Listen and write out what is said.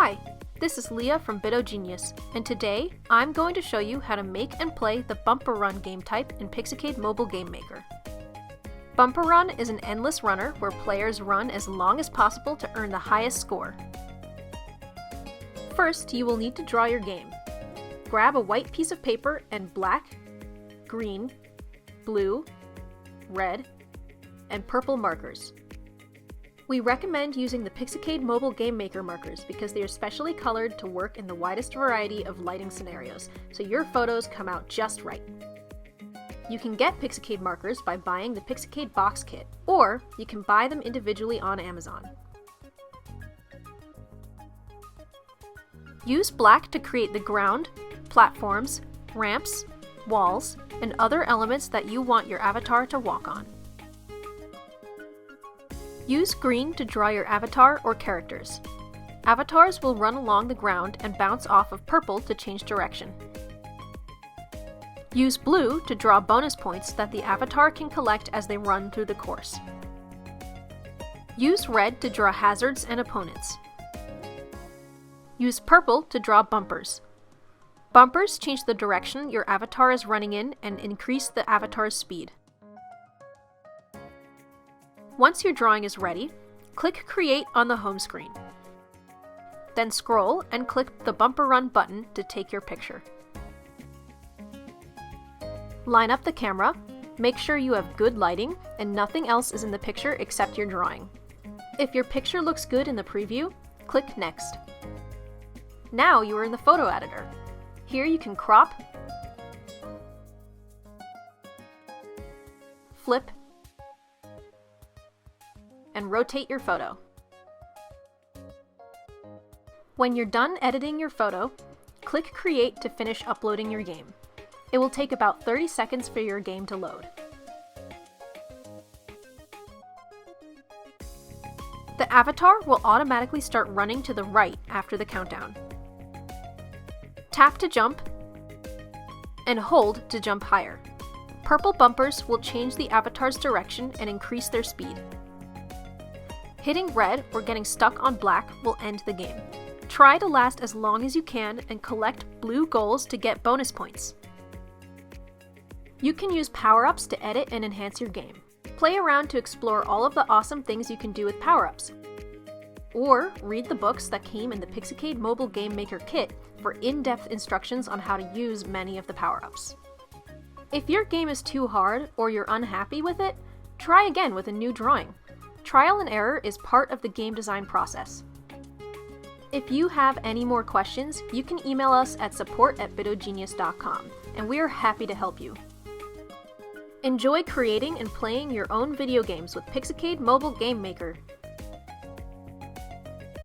Hi, this is Leah from BitOgenius, and today I'm going to show you how to make and play the Bumper Run game type in Pixicade Mobile Game Maker. Bumper Run is an endless runner where players run as long as possible to earn the highest score. First, you will need to draw your game. Grab a white piece of paper and black, green, blue, red, and purple markers. We recommend using the Pixicade Mobile Game Maker markers because they are specially colored to work in the widest variety of lighting scenarios, so your photos come out just right. You can get Pixicade markers by buying the Pixicade box kit, or you can buy them individually on Amazon. Use black to create the ground, platforms, ramps, walls, and other elements that you want your avatar to walk on. Use green to draw your avatar or characters. Avatars will run along the ground and bounce off of purple to change direction. Use blue to draw bonus points that the avatar can collect as they run through the course. Use red to draw hazards and opponents. Use purple to draw bumpers. Bumpers change the direction your avatar is running in and increase the avatar's speed. Once your drawing is ready, click Create on the home screen. Then scroll and click the Bumper Run button to take your picture. Line up the camera, make sure you have good lighting, and nothing else is in the picture except your drawing. If your picture looks good in the preview, click Next. Now you are in the photo editor. Here you can crop, flip, and rotate your photo. When you're done editing your photo, click Create to finish uploading your game. It will take about 30 seconds for your game to load. The avatar will automatically start running to the right after the countdown. Tap to jump, and hold to jump higher. Purple bumpers will change the avatar's direction and increase their speed. Hitting red or getting stuck on black will end the game. Try to last as long as you can and collect blue goals to get bonus points. You can use power-ups to edit and enhance your game. Play around to explore all of the awesome things you can do with power-ups. Or read the books that came in the Pixicade Mobile Game Maker kit for in-depth instructions on how to use many of the power-ups. If your game is too hard or you're unhappy with it, try again with a new drawing. Trial and error is part of the game design process. If you have any more questions, you can email us at support@bitogenius.com, and we are happy to help you. Enjoy creating and playing your own video games with Pixicade Mobile Game Maker.